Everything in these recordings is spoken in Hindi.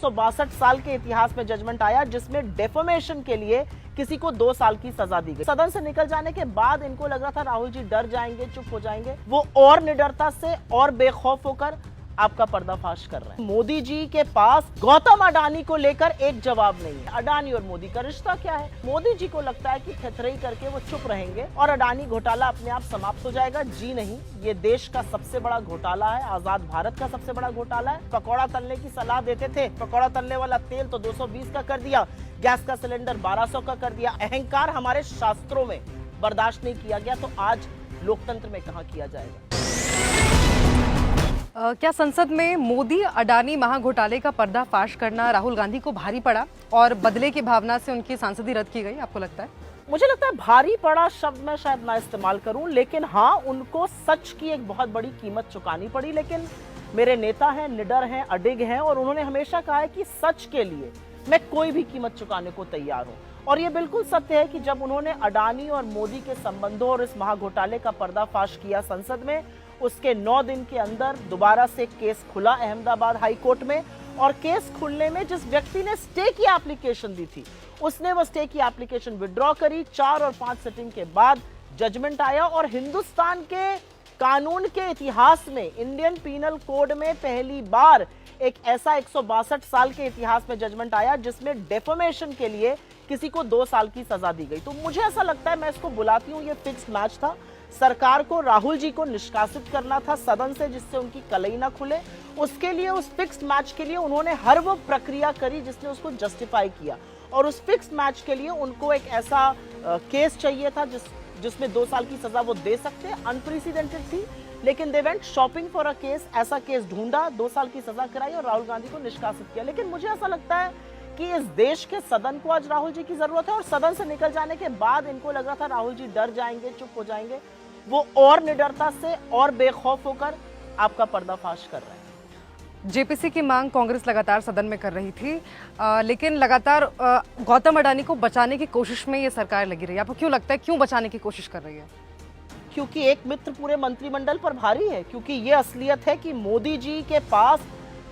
162 साल के इतिहास में जजमेंट आया जिसमें डेफेमेशन के लिए किसी को 2 साल की सजा दी गई। सदन से निकल जाने के बाद इनको लग रहा था राहुल जी डर जाएंगे, चुप हो जाएंगे। वो और निडरता से और बेखौफ होकर आपका पर्दाफाश कर रहे हैं। मोदी जी के पास गौतम अडानी को लेकर एक जवाब नहीं है। अडानी और मोदी का रिश्ता क्या है? मोदी जी को लगता है कि थेथरई करके वो चुप रहेंगे और अडानी घोटाला अपने आप समाप्त हो जाएगा। जी नहीं, ये देश का सबसे बड़ा घोटाला है, आजाद भारत का सबसे बड़ा घोटाला है। पकौड़ा तलने की सलाह देते थे, पकौड़ा तलने वाला तेल तो 220 का कर दिया, गैस का सिलेंडर 1200 का कर दिया। अहंकार हमारे शास्त्रों में बर्दाश्त नहीं किया गया, तो आज लोकतंत्र में कहां किया जाएगा? क्या संसद में मोदी अडानी महाघोटाले का पर्दाफाश करना राहुल गांधी को भारी पड़ा और बदले की भावना से उनकी सांसदी रद्द की गई, आपको लगता है? मुझे लगता है भारी पड़ा शब्द मैं शायद ना इस्तेमाल करूं, लेकिन हाँ, उनको सच की एक बहुत बड़ी कीमत चुकानी पड़ी। लेकिन मेरे नेता हैं, निडर हैं, अडिग हैं और उन्होंने हमेशा कहा है कि सच के लिए मैं कोई भी कीमत चुकाने को तैयार हूं। और ये बिल्कुल सत्य है कि जब उन्होंने अडानी और मोदी के संबंधों और इस महाघोटाले का पर्दाफाश किया संसद में, उसके 9 दिन के अंदर दोबारा से केस खुला अहमदाबाद हाई कोर्ट में। और केस खुलने में जिस व्यक्ति ने स्टे की एप्लीकेशन दी थी, उसने वो स्टे की एप्लीकेशन विड्रॉ करी। 4 और 5 सिटिंग के बाद जजमेंट आया और हिंदुस्तान के कानून के इतिहास में, इंडियन पीनल कोड में पहली बार एक ऐसा 162 साल के इतिहास में जजमेंट आया जिसमें डेफेमेशन के लिए किसी को 2 साल की सजा दी गई। तो मुझे ऐसा लगता है, मैं इसको बुलाती हूँ, ये फिक्स मैच था। सरकार को राहुल जी को निष्कासित करना था सदन से, जिससे उनकी कलई ना खुले। उसके लिए, उस फिक्स मैच के लिए उन्होंने हर वो प्रक्रिया करी जिसने उसको जस्टिफाई किया। और उस फिक्स मैच के लिए उनको एक ऐसा केस चाहिए था जिसमें 2 साल की सजा वो दे सकते हैं। अनप्रेसिडेंटेड थी, लेकिन they went shopping for a case. ऐसा केस ढूंढा, 2 साल की सजा कराई और राहुल गांधी को निष्कासित किया। लेकिन मुझे ऐसा लगता है कि इस देश के सदन को आज राहुल जी की जरूरत है। और सदन से निकल जाने के बाद इनको लग रहा था राहुल जी डर जाएंगे, चुप हो जाएंगे। वो और निडरता से और बेखौफ होकर आपका पर्दाफाश कर रहे हैं। जेपीसी की मांग कांग्रेस लगातार सदन में कर रही थी, लेकिन लगातार गौतम अडानी को बचाने की कोशिश में ये सरकार लगी रही है। आपको क्यों लगता है, क्यों बचाने की कोशिश कर रही है? क्योंकि एक मित्र पूरे मंत्रिमंडल पर भारी है। क्योंकि ये असलियत है कि मोदी जी के पास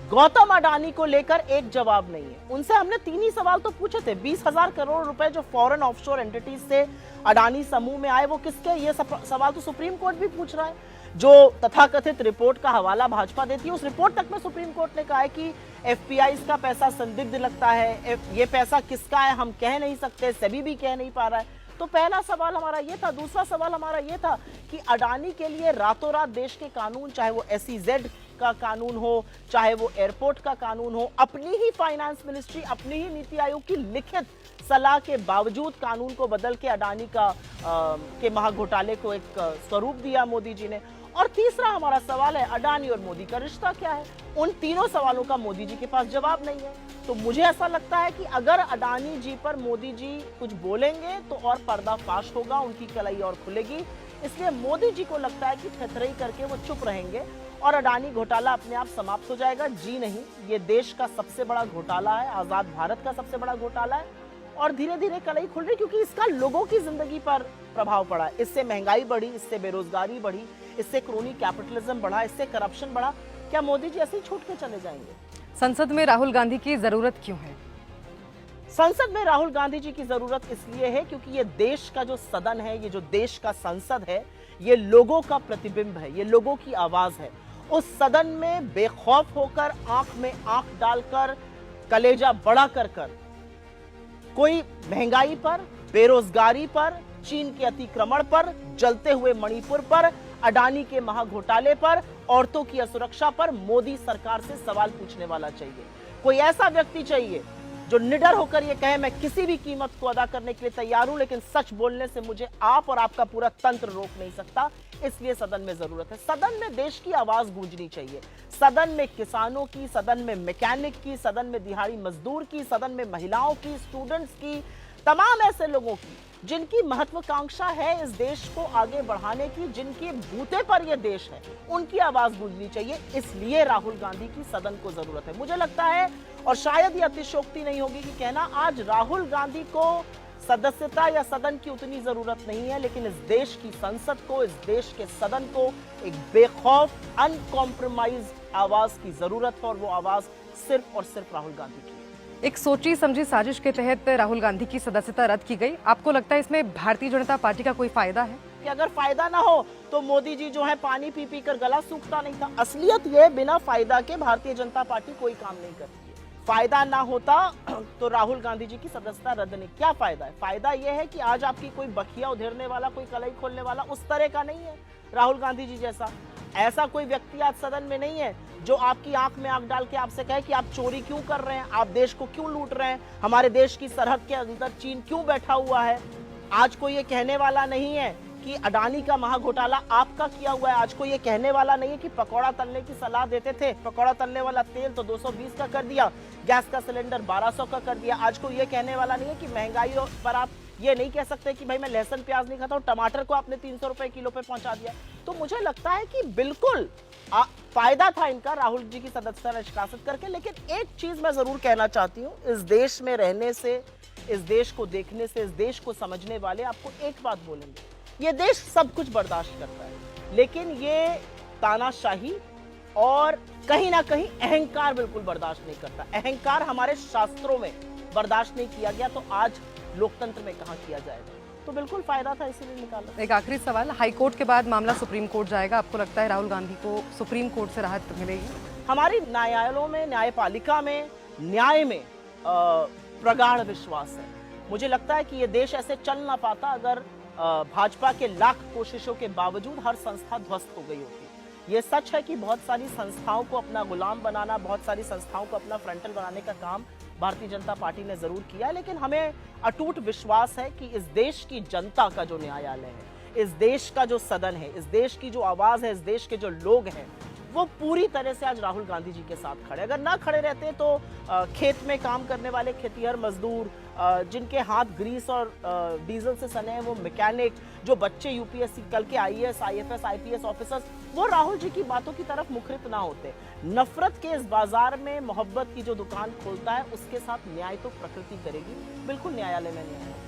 गौतम अडानी को लेकर एक जवाब नहीं है। उनसे हमने 3 ही सवाल तो पूछे थे। 20,000 करोड़ रुपए जो फॉरेन ऑफशोर एंटिटीज से अडानी समूह में आए, वो किसके? ये सवाल तो सुप्रीम कोर्ट भी पूछ रहा है। जो तथाकथित रिपोर्ट का हवाला भाजपा देती है, उस रिपोर्ट तक में सुप्रीम कोर्ट ने कहा है कि एफपीआई का पैसा संदिग्ध लगता है, ये पैसा किसका है हम कह नहीं सकते, सेबी भी कह नहीं पा रहा है। तो पहला सवाल हमारा ये था। दूसरा सवाल हमारा ये था कि अडानी के लिए रातों रात देश के कानून, चाहे वो एसईजेड का कानून हो, चाहे वो एयरपोर्ट का कानून हो, अपनी ही फाइनेंस मिनिस्ट्री, अपनी ही नीति आयोग की लिखित सलाह के बावजूद कानून को बदल के अडानी के महाघोटाले को एक स्वरूप दिया मोदी जी ने। और तीसरा हमारा सवाल है, अडानी और मोदी का रिश्ता क्या है? उन तीनों सवालों का मोदी जी के पास जवाब नहीं है। तो मुझे ऐसा लगता है कि अगर अडानी जी पर मोदी जी कुछ बोलेंगे तो और पर्दाफाश होगा, उनकी कलाई और खुलेगी। इसलिए मोदी जी को लगता है कि थेथरई करके वो चुप रहेंगे और अडानी घोटाला अपने आप समाप्त हो जाएगा। जी नहीं, ये देश का सबसे बड़ा घोटाला है, आजाद भारत का सबसे बड़ा घोटाला है और धीरे धीरे कलई खुल रही, क्योंकि इसका लोगों की जिंदगी पर प्रभाव पड़ा। इससे महंगाई बढ़ी, इससे बेरोजगारी बढ़ी, इससे क्रोनी कैपिटलिज्म बढ़ा, इससे करप्शन बढ़ा। क्या मोदी जी ऐसे ही छूट के चले जाएंगे? संसद में राहुल गांधी की जरूरत क्यों है? संसद में राहुल गांधी जी की जरूरत इसलिए है क्योंकि ये देश का जो सदन है, ये जो देश का संसद है, ये लोगों का प्रतिबिंब है, ये लोगों की आवाज है। उस सदन में बेखौफ होकर, आंख में आंख डालकर, कलेजा बड़ा कर कोई महंगाई पर, बेरोजगारी पर, चीन के अतिक्रमण पर, जलते हुए मणिपुर पर, अडानी के महाघोटाले पर, औरतों की असुरक्षा पर मोदी सरकार से सवाल पूछने वाला चाहिए। कोई ऐसा व्यक्ति चाहिए जो निडर होकर ये कहे, मैं किसी भी कीमत को अदा करने के लिए तैयार हूं, लेकिन सच बोलने से मुझे आप और आपका पूरा तंत्र रोक नहीं सकता। इसलिए सदन में जरूरत है। सदन में देश की आवाज गूंजनी चाहिए। सदन में किसानों की, सदन में मैकेनिक की, सदन में दिहाड़ी मजदूर की, सदन में महिलाओं की, स्टूडेंट्स की, तमाम ऐसे लोगों की जिनकी महत्वाकांक्षा है इस देश को आगे बढ़ाने की, जिनके बूते पर यह देश है, उनकी आवाज गूंजनी चाहिए। इसलिए राहुल गांधी की सदन को जरूरत है। मुझे लगता है, और शायद ये अतिशयोक्ति नहीं होगी कि कहना, आज राहुल गांधी को सदस्यता या सदन की उतनी जरूरत नहीं है, लेकिन इस देश की संसद को, इस देश के सदन को एक बेखौफ, अनकॉम्प्रोमाइज आवाज की जरूरत है और वो आवाज सिर्फ और सिर्फ राहुल गांधी की है। एक सोची समझी साजिश के तहत राहुल गांधी की सदस्यता रद्द की गई। आपको लगता है इसमें भारतीय जनता पार्टी का कोई फायदा है? कि अगर फायदा ना हो तो मोदी जी जो है पानी पी पी कर गला सूखता नहीं था। असलियत ये बिना फायदा के भारतीय जनता पार्टी कोई काम नहीं करती है। फायदा ना होता तो राहुल गांधी जी की सदस्यता रद्द नहीं। क्या फायदा है? फायदा यह है कि आज आपकी कोई बखिया उधेड़ने वाला, कोई कलई खोलने वाला उस तरह का नहीं है राहुल गांधी जी जैसा। ऐसा कोई व्यक्ति आज सदन में नहीं है जो आपकी आंख में आंख डाल के आपसे कहे कि आप चोरी क्यों कर रहे हैं, आप देश को क्यों लूट रहे हैं, हमारे देश की सरहद के अंदर चीन क्यों बैठा हुआ है। आज कोई ये कहने वाला नहीं है कि अडानी का महाघोटाला आपका किया हुआ है। आज कोई ये कहने वाला नहीं है कि पकौड़ा तलने की सलाह देते थे, पकौड़ा तलने वाला तेल तो 220 का कर दिया, गैस का सिलेंडर 1200 का कर दिया। आज कोई ये कहने वाला नहीं है कि महंगाई पर आप ये नहीं कह सकते कि भाई मैं लहसुन प्याज नहीं खाता हूं, टमाटर को आपने 300 रुपए किलो पे पहुंचा दिया। तो मुझे लगता है कि बिल्कुल फायदा था इनका राहुल जी की सदस्यता निष्कासित करके। लेकिन एक चीज मैं जरूर कहना चाहती हूँ, इस देश में रहने से, इस देश को देखने से, इस देश को समझने वाले आपको एक बात बोलेंगे, ये देश सब कुछ बर्दाश्त करता है, लेकिन ये तानाशाही और कहीं ना कहीं अहंकार बिल्कुल बर्दाश्त नहीं करता। अहंकार हमारे शास्त्रों में बर्दाश्त नहीं किया गया, तो आज लोकतंत्र में कहां किया जाएगा। तो बिल्कुल फायदा था, इसीलिए निकाला। एक आखिरी सवाल, हाई कोर्ट के बाद मामला सुप्रीम कोर्ट जाएगा, आपको लगता है राहुल गांधी को सुप्रीम कोर्ट से राहत मिलेगी? हमारी न्यायालयों में, न्यायपालिका में, न्याय में प्रगाढ़ विश्वास है। मुझे लगता है कि ये देश ऐसे चल ना पाता अगर भाजपा के लाख कोशिशों के बावजूद हर संस्था ध्वस्त हो गई होती। ये सच है कि बहुत सारी संस्थाओं को अपना गुलाम बनाना, बहुत सारी संस्थाओं को अपना फ्रंटल बनाने का काम भारतीय जनता पार्टी ने जरूर किया है, लेकिन हमें अटूट विश्वास है कि इस देश की जनता का जो न्यायालय है, इस देश का जो सदन है, इस देश की जो आवाज है, इस देश के जो लोग हैं, वो पूरी तरह से आज राहुल गांधी जी के साथ खड़े। अगर ना खड़े रहते तो खेत में काम करने वाले खेतिहर मजदूर, जिनके हाथ ग्रीस और डीजल से सने हैं, वो मैकेनिक, जो बच्चे यूपीएससी कल के आईएएस, आईएफएस, आईपीएस ऑफिसर्स, वो राहुल जी की बातों की तरफ मुखरित ना होते। नफरत के इस बाजार में मोहब्बत की जो दुकान खोलता है, उसके साथ न्याय तो प्रकृति करेगी। बिल्कुल न्यायालय में न्याय होगा।